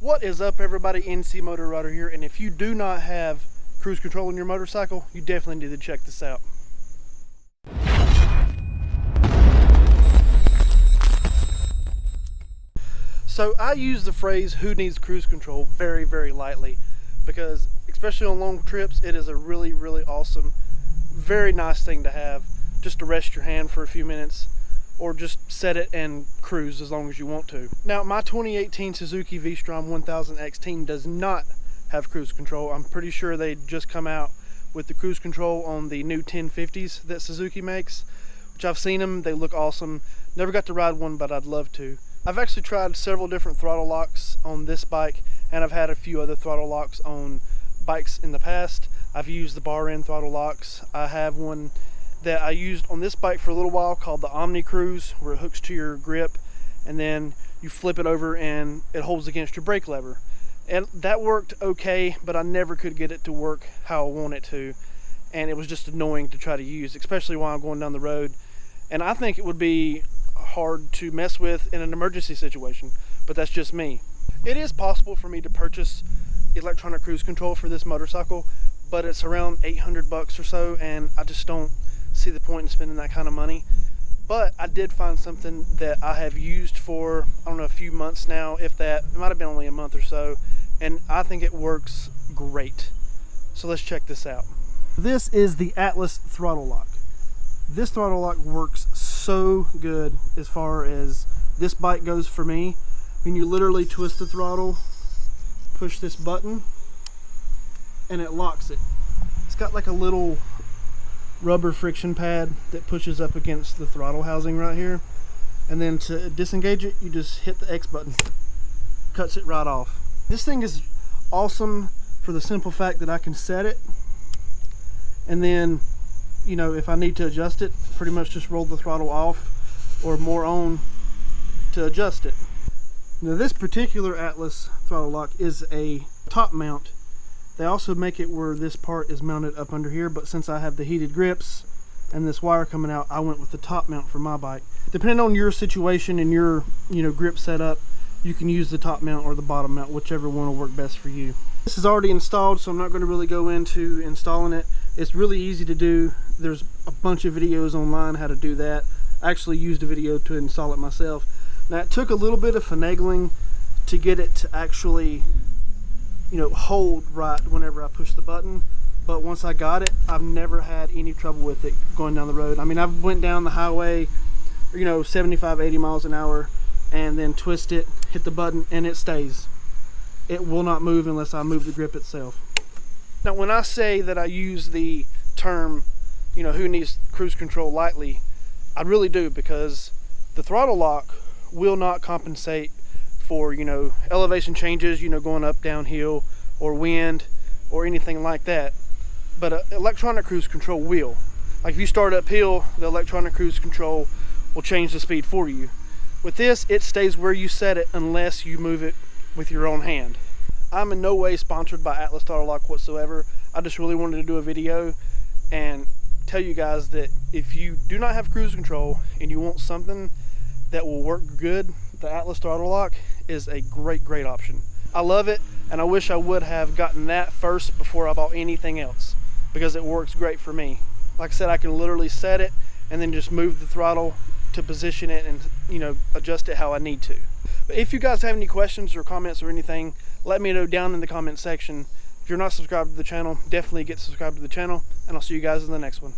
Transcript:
What is up, everybody? NCmotoRIDER here, and if you do not have cruise control on your motorcycle, you definitely need to check this out. So I use the phrase "who needs cruise control" very, very lightly, because especially on long trips, it is a really, really awesome, very nice thing to have, just to rest your hand for a few minutes, or just set it and cruise as long as you want to. Now, my 2018 Suzuki V-Strom 1000 XT does not have cruise control. I'm pretty sure they just come out with the cruise control on the new 1050s that Suzuki makes, which I've seen them. They look awesome. Never got to ride one, but I'd love to. I've actually tried several different throttle locks on this bike, and I've had a few other throttle locks on bikes in the past. I've used the bar end throttle locks. I have one that I used on this bike for a little while called the Omni Cruise, where it hooks to your grip and then you flip it over and it holds against your brake lever, and that worked okay, but I never could get it to work how I want it to, and it was just annoying to try to use, especially while I'm going down the road. And I think it would be hard to mess with in an emergency situation, but that's just me. It is possible for me to purchase electronic cruise control for this motorcycle, but it's around 800 bucks or so, and I just don't see the point in spending that kind of money. But I did find something that I have used for, I don't know, a few months now, if that. It might have been only a month or so, and I think it works great. So let's check this out. This is the Atlas Throttle Lock. This throttle lock works so good as far as this bike goes for me. I mean, you literally twist the throttle, push this button, and it locks it. It's got like a little rubber friction pad that pushes up against the throttle housing right here, and then to disengage it, you just hit the X button. Cuts it right off. This thing is awesome for the simple fact that I can set it, and then, you know, if I need to adjust it, pretty much just roll the throttle off or more on to adjust it. Now, this particular Atlas Throttle Lock is a top mount. They also make it where this part is mounted up under here, but since I have the heated grips and this wire coming out, I went with the top mount for my bike. Depending on your situation and your, grip setup, you can use the top mount or the bottom mount, whichever one will work best for you. This is already installed, so I'm not going to really go into installing it. It's really easy to do. There's a bunch of videos online how to do that. I actually used a video to install it myself. Now, it took a little bit of finagling to get it to actually hold right whenever I push the button, but once I got it, I've never had any trouble with it going down the road. I mean, I've went down the highway 75-80 miles an hour and then twist it, hit the button, and it stays. It will not move unless I move the grip itself. Now, when I say that I use the term who needs cruise control lightly, I really do, because the throttle lock will not compensate for elevation changes, going up, downhill, or wind, or anything like that. But electronic cruise control will. Like if you start uphill, the electronic cruise control will change the speed for you. With this, it stays where you set it unless you move it with your own hand. I'm in no way sponsored by Atlas Throttle Lock whatsoever. I just really wanted to do a video and tell you guys that if you do not have cruise control and you want something that will work good, the Atlas Throttle Lock is a great option. I love it, and I wish I would have gotten that first before I bought anything else, because it works great for me. Like I said, I can literally set it and then just move the throttle to position it and adjust it how I need to. But if you guys have any questions or comments or anything, let me know down in the comment section. If you're not subscribed to the channel, definitely get subscribed to the channel, and I'll see you guys in the next one.